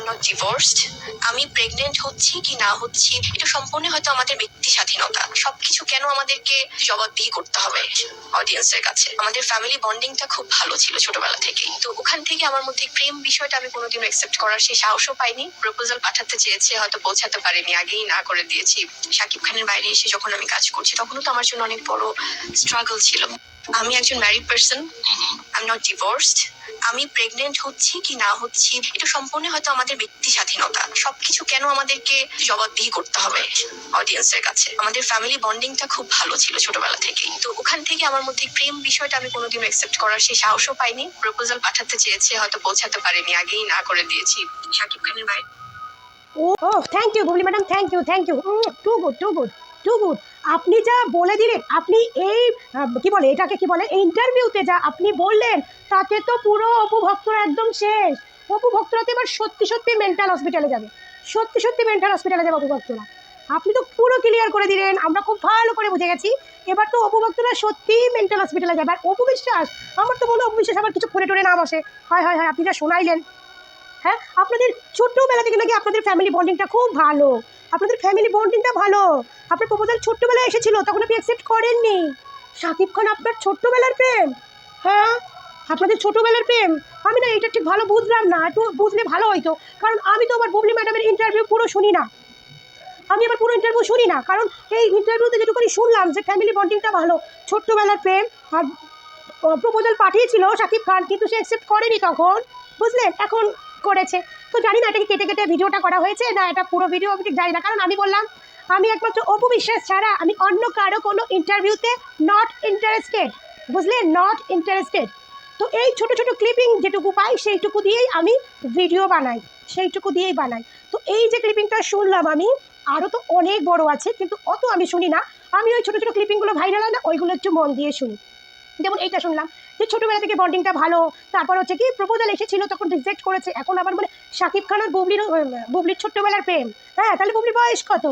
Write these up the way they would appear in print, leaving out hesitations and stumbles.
Not divorced. আমি pregnant হচ্ছি কি না হচ্ছি এটা সম্পূর্ণ হয়তো আমাদের ব্যক্তি স্বাধীনতা। সবকিছু কেন আমাদেরকে জবাবদিহি করতে হবে অডিয়েন্সের কাছে? আমাদের ফ্যামিলি বন্ডিংটা খুব ভালো ছিল ছোটবেলা থেকেই, তো ওখান থেকে আমার মধ্যে প্রেম বিষয়টা আমি কোনোদিনও একসেপ্ট করার সেই সাহসও পাইনি। প্রপোজাল পাঠাতে চেয়েছে, হয়তো পৌঁছাতে পারিনি, আগেই না করে দিয়েছি। শাকিব খানের বাইরে এসে যখন আমি কাজ করছি তখনও তো আমার জন্য অনেক বড় স্ট্রাগল ছিল। আমি একজন married person, I am not divorced. আমি প্রেগনেন্ট হচ্ছি কি না হচ্ছি এটা সম্পূর্ণ হয়তো আমাদের ব্যক্তি স্বাধীনতা। সবকিছু কেন আমাদেরকে জবাবদিহি করতে হবে অডিয়েন্সের কাছে? আমাদের ফ্যামিলি বন্ডিংটা খুব ভালো ছিল ছোটবেলা থেকেই, তো ওখান থেকে আমার মধ্যে প্রেম বিষয়টা আমি কোনোদিনও একসেপ্ট করার সেই সাহসও পাইনি। প্রপোজাল পাঠাতে চেয়েছে, হয়তো পৌঁছাতে পারিনি, আগেই না করে দিয়েছি। শাকিব খানের বাইরে thank you Bubly madam, thank you too good too good too good. আপনি যা বলে দিলেন, আপনি এই কি বলে এটাকে কি বলে ইন্টারভিউতে যা আপনি বললেন, তাতে তো পুরো অপু ভক্তরা একদম শেষ। অপু ভক্তরা তো এবার সত্যি সত্যি মেন্টাল হসপিটালে যাবে, সত্যি সত্যি মেন্টাল হসপিটালে যাবে অপু ভক্তরা। আপনি তো পুরো ক্লিয়ার করে দিলেন, আমরা খুব ভালো করে বুঝে গেছি। এবার তো অপু ভক্তরা সত্যিই মেন্টাল হসপিটালে যাবে। আর অপু বিশ্বাস, আমার তো মনে হয় অপু বিশ্বাস আবার কিছু করে টোরে না বসে। হয় হয় হয়, আপনি যা শোনাইলেন। হ্যাঁ, আপনাদের ছোট্টবেলা থেকে নাকি আপনাদের ফ্যামিলি বন্ডিংটা খুব ভালো, আপনাদের ফ্যামিলি বন্ডিংটা ভালো। আপনার প্রপোজাল ছোট্টবেলায় এসেছিল, তখন আপনি অ্যাকসেপ্ট করেননি। শাকিব খান আপনার ছোট্টবেলার প্রেম? হ্যাঁ, আপনাদের ছোটবেলার প্রেম। আমি না এটা ঠিক ভালো বুঝলাম না, একটু বুঝলে ভালো হইতো। কারণ আমি তো আবার বুবলি ম্যাডামের ইন্টারভিউ পুরো শুনি না, আমি আবার পুরো ইন্টারভিউ শুনি না। কারণ এই ইন্টারভিউতে যেটুকুনি শুনলাম যে ফ্যামিলি বন্ডিংটা ভালো, ছোট্টবেলার প্রেম। আর প্রপোজাল পাঠিয়েছিল শাকিব খান, কিন্তু সে অ্যাকসেপ্ট করেনি তখন, বুঝলেন? এখন করেছে। তো জানি না এটা কি কেটে কেটে ভিডিওটা করা হয়েছে না এটা পুরো ভিডিও, আমি ঠিক জানি না। কারণ আমি বললাম আমি একমাত্র অপু বিশ্বাস ছাড়া আমি অন্য কারো কোনো ইন্টারভিউতে নট ইন্টারেস্টেড, বুঝলেন? Not interested. তো এই ছোট ছোট ক্লিপিং যেটুকু পাই সেইটুকু দিয়েই আমি ভিডিও বানাই, সেইটুকু দিয়েই বানাই। তো এই যে ক্লিপিংটা শুনলাম আমি, আরও তো অনেক বড় আছে, কিন্তু অত আমি শুনি না। আমি ওই ছোটো ছোটো ক্লিপিংগুলো ভাইরাল হয় না, ওইগুলো একটু মন দিয়ে শুনি। যেমন এইটা শুনলাম যে ছোটবেলা থেকে বন্ডিংটা ভালো, তারপর হচ্ছে কি প্রপোজাল এসেছিল তখন রিজেক্ট করেছে, এখন আবার মানে শাকিব খান আর বুবলির ছোট্টবেলার প্রেম। হ্যাঁ, তাহলে বুবলির বয়স কত?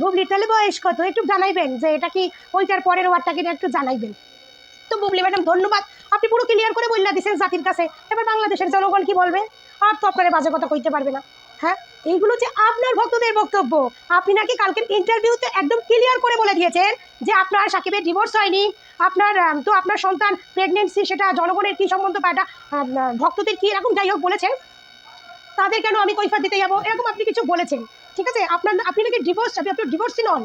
বুবলির তাহলে বয়স কত একটু জানাইবেন, যে এটা কি ওইটার পরের ওয়ার্ডটাকে একটু জানাইবেন। তো বুবলি ম্যাডাম ধন্যবাদ, আপনি পুরো ক্লিয়ার করে বললা দিচ্ছেন জাতির কাছে। এবার বাংলাদেশের জনগণ কি বলবে? আর তো আপনারা বাজে কথা কইতে পারবে না। হ্যাঁ, এইগুলো যে আপনার ভক্তদের বক্তব্য। আপনি নাকি কালকের ইন্টারভিউতে একদম ক্লিয়ার করে বলে দিয়েছেন যে আপনার সাকিবের ডিভোর্স হয়নি, আপনার তো আপনার সন্তান প্রেগনেন্সি, সেটা জনগণের কী সম্বন্ধ বা এটা ভক্তদের কী এরকম যাই হোক বলেছেন, তাদের কেন আমি কৈফিয়ত দিতে যাবো, এরকম আপনি কিছু বলেছেন। ঠিক আছে, আপনি নাকি ডিভোর্স, আপনি ডিভোর্সি নন,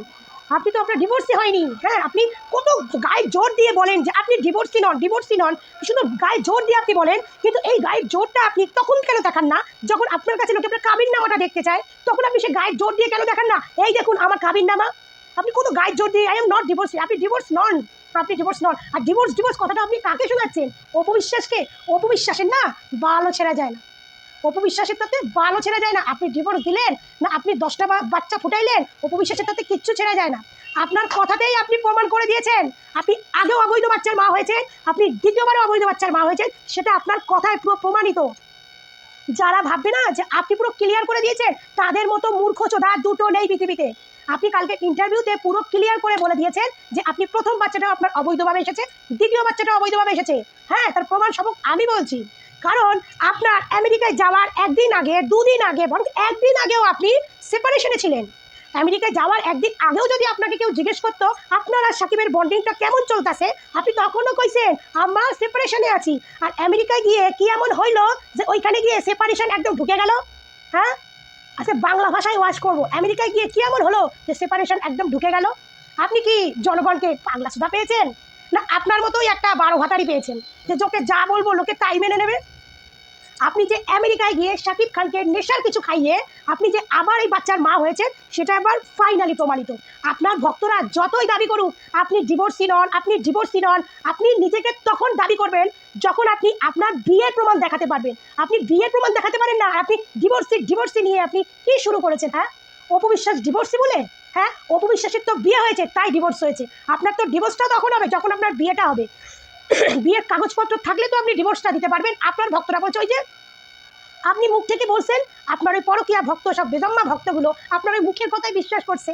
আপনি তো আপনার ডিভোর্সই হয়নি। হ্যাঁ, আপনি কত গায়ে জোর দিয়ে বলেন যে আপনি ডিভোর্সি নন, ডিভোর্সি নন, শুধু গায়ে জোর দিয়ে আপনি বলেন। কিন্তু এই গায়ের জোরটা আপনি তখন কেন দেখান না যখন আপনার কাছে লোকে আপনার কাবিন নামাটা দেখতে চায়? তখন আপনি সে গায়ের জোর দিয়ে কেন দেখান না? এই দেখুন আমার কাবিন নামা। আপনি কত গায়ের জোর দিয়ে আই এম নট ডিভোর্সি, আপনি ডিভোর্স নন, আপনি ডিভোর্স নন। আর ডিভোর্স ডিভোর্স কথাটা আপনি কাকে শোনাচ্ছেন? অপু বিশ্বাসকে? অপু বিশ্বাসের না বালও ছেড়া যায় না, অপু বিশ্বাসের তাতে বালও ছেড়া যায় না। আপনি ডিভোর্স দিলেন না, আপনি 10টা বাচ্চা ফুটাইলেন, অপু বিশ্বাসের তাতে কিচ্ছু ছেড়া যায় না। আপনার কথাতেই আপনি প্রমাণ করে দিয়েছেন আপনি আগেও অবৈধ বাচ্চার মা হয়েছেন, আপনি দ্বিতীয়বারও অবৈধ বাচ্চার মা হয়েছেন, সেটা আপনার কথায় পুরো প্রমাণিত। যারা ভাববে না যে আপনি পুরো ক্লিয়ার করে দিয়েছেন, তাদের মতো মূর্খ চোদা দুটো নেই পৃথিবীতে। আপনি কালকে ইন্টারভিউতে পুরো ক্লিয়ার করে বলে দিয়েছেন যে আপনি প্রথম বাচ্চাটাও আপনার অবৈধভাবে এসেছে, দ্বিতীয় বাচ্চাটাও অবৈধভাবে এসেছে। হ্যাঁ, তার প্রমাণ সবক আমি বলছি। কারণ আপনার আমেরিকায় যাওয়ার একদিন আগে, দুদিন আগে, বরং একদিন আগেও আপনি সেপারেশনে ছিলেন। আমেরিকায় যাওয়ার একদিন আগেও যদি আপনাকে কেউ জিজ্ঞেস করতো আপনার আর সাকিবের বন্ডিংটা কেমন চলতেছে, আপনি তখনও কইছেন আমরা সেপারেশনে আছি। আর আমেরিকায় গিয়ে কি এমন হইলো যে ওইখানে গিয়ে সেপারেশন একদম ঢুকে গেল? হ্যাঁ, আচ্ছা বাংলা ভাষায় ওয়াজ করবো, আমেরিকায় গিয়ে কি এমন হলো যে সেপারেশন একদম ঢুকে গেল? আপনি কি জনগণকে পাগলা সুধা পেয়েছেন, না আপনার মতোই একটা 12 ভাতারি পেয়েছেন যে লোকে যা বলবো লোকে তাই মেনে নেবে? আপনি যে আমেরিকায় গিয়ে শাকিব খানকে নেশার কিছু খাইয়ে আপনি যে আবার এই বাচ্চার মা হয়েছেন, সেটা এবার ফাইনালি প্রমাণিত। আপনার ভক্তরা যতই দাবি করুক আপনি ডিভোর্সি নন, আপনি ডিভোর্সি নন, আপনি নিজেকে তখন দাবি করবেন যখন আপনি আপনার বিয়ের প্রমাণ দেখাতে পারবেন। আপনি বিয়ের প্রমাণ দেখাতে পারেন না, আপনি ডিভোর্সি নিয়ে আপনি কি শুরু করেছেন? হ্যাঁ, অপু বিশ্বাস ডিভোর্সি বলে? হ্যাঁ, অপু বিশ্বাসের তো বিয়ে হয়েছে তাই ডিভোর্স হয়েছে, আপনার তো ডিভোর্সটা তখন হবে যখন আপনার বিয়েটা হবে। বিয়ের কাগজপত্র থাকলে তো আপনি ডিভোর্সটা দিতে পারবেন। আপনার ভক্তরা বলছে ওই যে আপনি মুখ থেকে বলছেন, আপনার ওই পরকীয়া ভক্ত, সব বেজম্মা ভক্তগুলো আপনার ওই মুখের কথায় বিশ্বাস করছে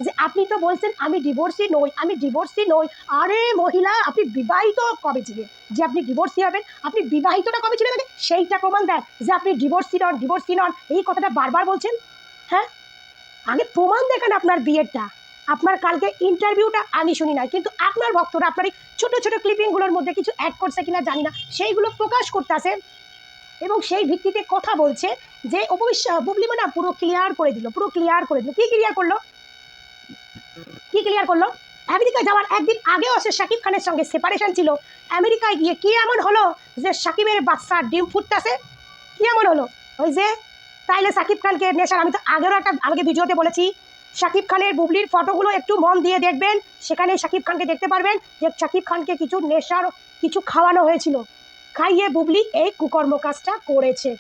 যে আপনি তো বলছেন আমি ডিভোর্সি নই, আমি ডিভোর্সি নই। আরে মহিলা, আপনি বিবাহিত কবে ছিলেন যে আপনি ডিভোর্সি হবেন? আপনি বিবাহিতটা কবে ছিলেন আগে সেইটা প্রমাণ দেন যে আপনি ডিভোর্সি নন এই কথাটা বারবার বলছেন। হ্যাঁ, আগে প্রমাণ দেখান আপনার বিয়েরটা। আপনার কালকে ইন্টারভিউটা আমি শুনি নাই, কিন্তু আপনার ভক্তরা আপনার এই ছোট ছোট ক্লিপিংগুলোর মধ্যে কিছু অ্যাড করছে কিনা জানি না, সেইগুলো প্রকাশ করতেছে এবং সেই ভিত্তিতে কথা বলছে যে বুবলি না পুরো ক্লিয়ার করে দিল, পুরো ক্লিয়ার করে দিল। কি ক্লিয়ার করলো? কি ক্লিয়ার করলো? আমেরিকায় যাওয়ার একদিন আগেও সে শাকিব খানের সঙ্গে সেপারেশন ছিল। আমেরিকায় গিয়ে কি এমন হলো যে শাকিবের বাচ্চার ডিম ফুটতেছে? কি এমন হলো? ওই যে তাইলে শাকিব খানকে নেশার, আমি তো আগেরও একটা আমাকে ভিডিওতে বলেছি, শাকিব খানের বুবলির ফটোগুলো একটু মন দিয়ে দেখবেন, সেখানে শাকিব খানকে দেখতে পারবেন যে শাকিব খানকে কিছু নেশার কিছু খাওয়ানো হয়েছিল, খাইয়ে বুবলি এই কুকর্ম কাজটা করেছে।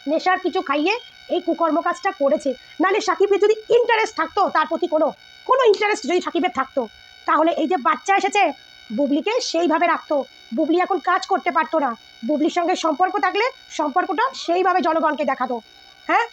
নেশার কিছু খাইয়ে এই কুকর্ম কাজটা করেছে। নাহলে সাকিবের যদি ইন্টারেস্ট থাকতো, তার প্রতি কোনো কোনো ইন্টারেস্ট যদি সাকিবের থাকতো, তাহলে এই যে বাচ্চা এসেছে বুবলিকে সেইভাবে রাখতো। বুবলি এখন কাজ করতে পারতো না। বুবলির সঙ্গে সম্পর্ক থাকলে সম্পর্কটা সেইভাবে জনগণকে দেখাতো। হ্যাঁ,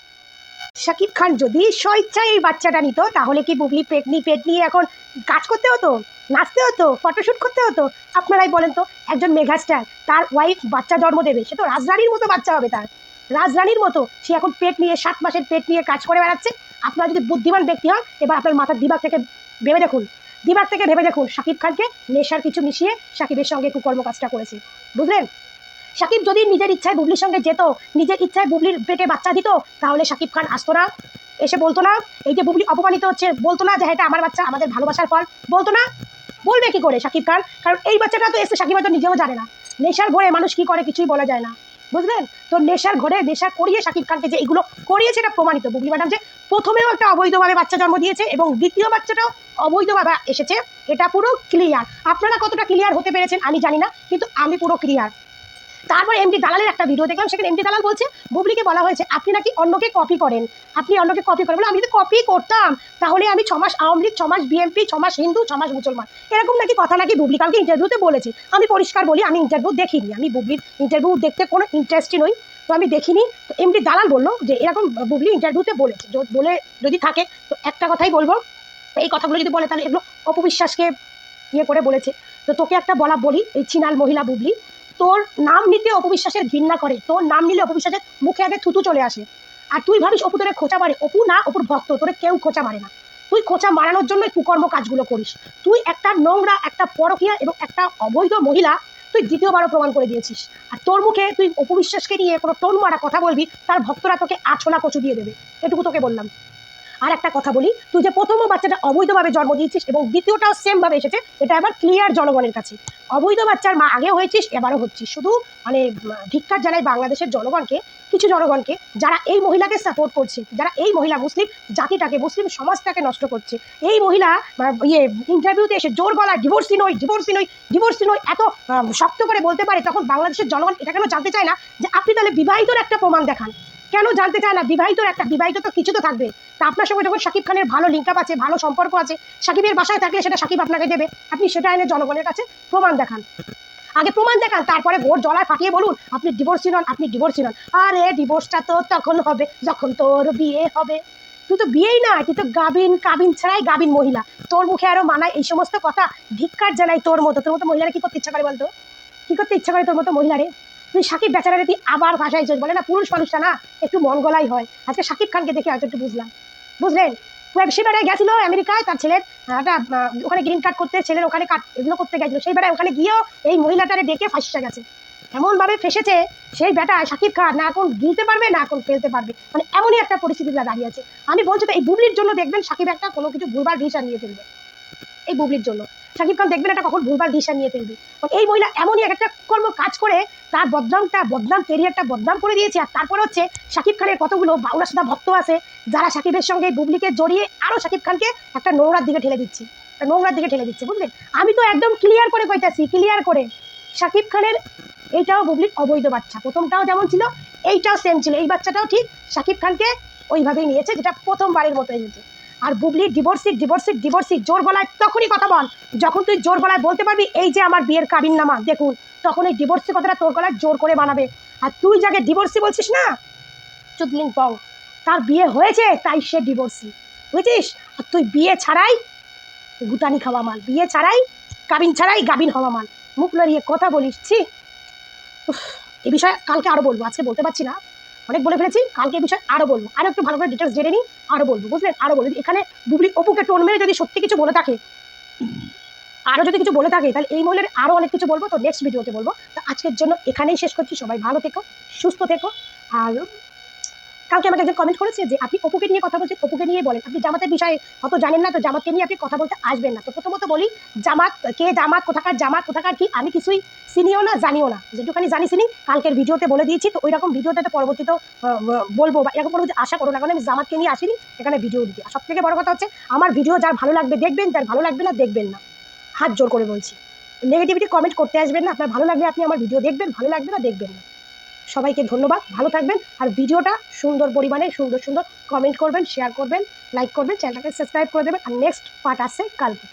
শাকিব খান যদি স্বইচ্ছায় এই বাচ্চাটা নিত, তাহলে কি বুবলি পেট নিয়ে এখন কাজ করতে হতো, নাচতে হতো, ফটোশ্যুট করতে হতো? আপনারাই বলেন তো, একজন মেগাস্টার তার ওয়াইফ বাচ্চা জন্ম দেবে, সে তো রাজরানীর মতো বাচ্চা হবে তার, রাজরানীর মতো। সে এখন পেট নিয়ে 7 মাসের পেট নিয়ে কাজ করে বেড়াচ্ছে। আপনারা যদি বুদ্ধিমান ব্যক্তি হন, এবার আপনার মাথার দিমাগ থেকে ভেবে দেখুন, শাকিব খানকে নেশার কিছু মিশিয়ে শাকিবের সঙ্গে কুকর্ম কাজটা করেছে। বুঝলেন? শাকিব যদি নিজের ইচ্ছায় বুবলির সঙ্গে যেত, নিজের ইচ্ছায় বুবলির পেটে বাচ্চা দিত, তাহলে শাকিব খান আসতো না, এসে বলতো না এই যে বুবলি অপমানিত হচ্ছে, বলতো না যে এটা আমার বাচ্চা, আমাদের ভালোবাসার ফল, বলতো না। বলবে কি করে শাকিব খান? কারণ এই বাচ্চাটা তো এসে শাকিব হয়তো নিজেও জানে না। নেশার ঘরে মানুষ কি করে কিছুই বলা যায় না। বুঝলেন? তো নেশার ঘরে নেশা করিয়ে শাকিব খানকে যে এগুলো করিয়েছে, এটা প্রমাণিত। বুবলি ম্যাডাম যে প্রথমেও একটা অবৈধভাবে বাচ্চা জন্ম দিয়েছে এবং দ্বিতীয় বাচ্চাটাও অবৈধভাবে এসেছে, এটা পুরো ক্লিয়ার। আপনারা কতটা ক্লিয়ার হতে পেরেছেন আমি জানি না, কিন্তু আমি পুরো ক্লিয়ার। তারপর এমডি দালালের একটা ভিডিও দেখলাম, সেখানে এমডি দালাল বলছে বুবলিকে বলা হয়েছে আপনি নাকি অন্যকে কপি করেন, আপনি অন্যকে কপি করেন। বলে আমি যদি কপি করতাম তাহলে আমি 6 মাস আওয়ামী লীগ, 6 মাস বিএনপি, 6 মাস হিন্দু, 6 মাস মুসলমান, এরকম নাকি কথা নাকি বুবলি কালকে ইন্টারভিউতে বলেছে। আমি পরিষ্কার বলি, আমি ইন্টারভিউ দেখিনি, আমি বুবলির ইন্টারভিউ দেখতে কোনো ইন্টারেস্টই নই, তো আমি দেখিনি। তো এমডি দালাল বললো যে এরকম বুবলি ইন্টারভিউতে বলেছে, বলে যদি থাকে তো একটা কথাই বলবো, এই কথাগুলো যদি বলে তাহলে এগুলো অপবিশ্বাসকে ইয়ে করে বলেছে। তো তোকে একটা বলি, এই চিনাল মহিলা বুবলি, তোর নাম নিতে অপবিশ্বাসের ঘৃণা করে, তোর নাম নিলে অপবিশ্বাসের মুখে আগে থুতু চলে আসে। আর তুই ভাবিস অপু তোরে খোঁচা মারে? অপু না, অপুর ভক্ত, তোরে কেউ খোঁচা মারে না। তুই খোঁচা মারানোর জন্য কুকর্ম কাজগুলো করিস। তুই একটা নোংরা, একটা পরকীয়া এবং একটা অবৈধ মহিলা তুই দ্বিতীয়বারও প্রমাণ করে দিয়েছিস। আর তোর মুখে তুই অপবিশ্বাসকে নিয়ে কোনো টোন মারা কথা বলবি, তার ভক্তরা তোকে আছলা কচু দিয়ে দেবে, এটুকু তোকে বললাম। আর একটা কথা বলি, তুই যে প্রথমও বাচ্চাটা অবৈধভাবে জন্ম দিয়েছিস এবং দ্বিতীয়টাও সেম ভাবে এসেছে, এটা এবার ক্লিয়ার জনগণের কাছে। অবৈধ বাচ্চার মা আগেও হয়েছিস, এবারও হচ্ছিস। শুধু মানে ধিক্কার জানাই বাংলাদেশের জনগণকে, কিছু জনগণকে যারা এই মহিলাকে সাপোর্ট করছে, যারা এই মহিলা মুসলিম জাতিটাকে, মুসলিম সমাজটাকে নষ্ট করছে। এই মহিলা ইন্টারভিউতে এসে জোর গলায় ডিভোর্সি নই, ডিভোর্সি নই, ডিভোর্সি নই এত শক্ত করে বলতে পারে, তখন বাংলাদেশের জনগণ এটা কেন জানতে চায় না যে আপনি তাহলে বিবাহিতর একটা প্রমাণ দেখান? কেন জানতে চায় না? বিবাহিত তো কিছু তো থাকবে। তা আপনার সঙ্গে যখন শাকিব খানের ভালো লিঙ্ক আপ আছে, ভালো সম্পর্ক আছে, শাকিবের বাসায় থাকলে সেটা শাকিব আপনাকে দেবে, আপনি সেটা এনে জনগণের কাছে প্রমাণ দেখান। আগে প্রমাণ দেখান, তারপরে ভোট জলায় ফাটিয়ে বলুন আপনি ডিভোর্সি নন, আপনি ডিভোর্সি নন। আরে ডিভোর্সটা তো তখন হবে যখন তোর বিয়ে হবে। তুই তো বিয়েই না, তুই তো কাবিন ছাড়াই গাবিন মহিলা। তোর মুখে আরো মানায় এই সমস্ত কথা? ধিক্কার জানাই তোর মতো মহিলারা কি করতে ইচ্ছা করে বলতো? কি করতে ইচ্ছা করে তোর মতো মহিলারে? তুই শাকিব বেচারারে তুই আবার ভাষায় বলে না, পুরুষ মানুষটা না একটু মন গলাই হয়। আজকে শাকিব খানকে দেখে হয়তো একটু বুঝলাম। বুঝলেন? সে বেড়ায় গেছিল আমেরিকায়, তার ছেলের একটা ওখানে গ্রিন কার্ড করতে, ছেলের ওখানে এগুলো করতে গেছিল, সেই বেড়ায় ওখানে গিয়েও এই মহিলাটারে ডেকে ফাঁসিয়া গেছে। এমনভাবে ফেসেছে সেই বেটায় শাকিব খান, না এখন গিলতে পারবে না এখন ফেলতে পারবে, মানে এমনই একটা পরিস্থিতিতে দাঁড়িয়ে আছে। আমি বলছি তো এই বুবলির জন্য দেখবেন শাকিব একটা কোনো কিছু ভুলভাল ডিসিশন নিয়ে ফেলবে। এই বুবলির জন্য শাকিব খান দেখবেন এটা কখন ভুলভাল ডিসিশন নিয়ে ফেলবে। এই মহিলা এমনই একটা কর্ম কাজ করে তার বদনাম ক্যারিয়ারটা বদনাম করে দিয়েছে। আর তারপর হচ্ছে শাকিব খানের কতগুলো বাউলাসুদা ভক্ত আছে যারা শাকিবের সঙ্গে বুবলিকে জড়িয়ে আরো শাকিব খানকে একটা নোংরার দিকে ঠেলে দিচ্ছে। বুঝলেন? আমি তো একদম ক্লিয়ার করে কইতাছি, ক্লিয়ার করে, শাকিব খানের এইটাও বুবলির অবৈধ বাচ্চা, প্রথমটাও যেমন ছিল এইটাও সেম ছিল, এই বাচ্চাটাও ঠিক শাকিব খানকে ওইভাবেই নিয়েছে, যেটা প্রথমবারের মতো এনেছে। আর বুবলি ডিভোর্সি জোর গলায় তখনই কথা বল যখন তুই জোর গলায় বলতে পারবি এই যে আমার বিয়ের কাবিননামা দেখুন, তখন এই ডিভোর্সি কথাটা তোর গলায় জোর করে বানাবে। আর তুই যাকে ডিভোর্সি বলছিস না, চুদলিং পাও, তার বিয়ে হয়েছে তাই সে ডিভোর্সি, বুঝছিস? আর তুই বিয়ে ছাড়াই গুটানি খাওয়া মাল, বিয়ে ছাড়াই কাবিন ছাড়াই গাবিন হওয়া মাল, মুখ লড়িয়ে কথা বলিস। ছি, এ বিষয়ে কালকে আরো বলবো, আজকে বলতে পারছি না, অনেক বলে ফেলেছি। কালকে এই বিষয়ে আরো বলবো, আরো একটু ভালো করে ডিটেলস জেনে নিই, আরো বলবো, বুঝলেন? আরো বলবো এখানে বুবলি অপুকে টোন মেরে যদি সত্যি কিছু বলে থাকে, আরো যদি কিছু বলে থাকে, তাহলে এই মহিলার আরো অনেক কিছু বলবো, তো নেক্সট ভিডিওতে বলবো। তো আজকের জন্য এখানেই শেষ করছি। সবাই ভালো থেকো, সুস্থ থেকো। আর কালকে আমাকে একজন কমেন্ট করেছে যে আপনি অপুকে নিয়ে কথা বলছেন, অপুকে নিয়ে বলেন, আপনি জামাতের বিষয়ে অত জানেন না, তো জামাতকে নিয়ে আপনি কথা বলতে আসবেন না। তো প্রথমত বলি, জামাত কে, জামাত কোথাকার কি, আমি কিছুই চিনিও না, জানিও না। যেটুখানি জানি চিনি কালকের ভিডিওতে বলে দিয়েছি। তো ওই রকম ভিডিওতে তো পরবর্তীতে বলবো, বা এরকম কোনো কিছু আশা করো না, কারণ আমি জামাতকে নিয়ে আসিনি এখানে ভিডিও দিতে। আর সব থেকে বড় কথা হচ্ছে, আমার ভিডিও যার ভালো লাগবে দেখবেন, যার ভালো লাগবে না দেখবেন না, হাত জোর করে বলছি। নেগেটিভিটি কমেন্ট করতে আসবেন না। আপনার ভালো লাগলে আপনি আমার ভিডিও দেখবেন, ভালো লাগবে না দেখবেন না। সবাইকে ধন্যবাদ, ভালো থাকবেন। আর ভিডিওটা সুন্দর পরিমাণে সুন্দর সুন্দর কমেন্ট করবেন, শেয়ার করবেন, লাইক করবেন, চ্যানেলটাকে সাবস্ক্রাইব করে দেবেন। আর নেক্সট পার্ট আসছে কালকে।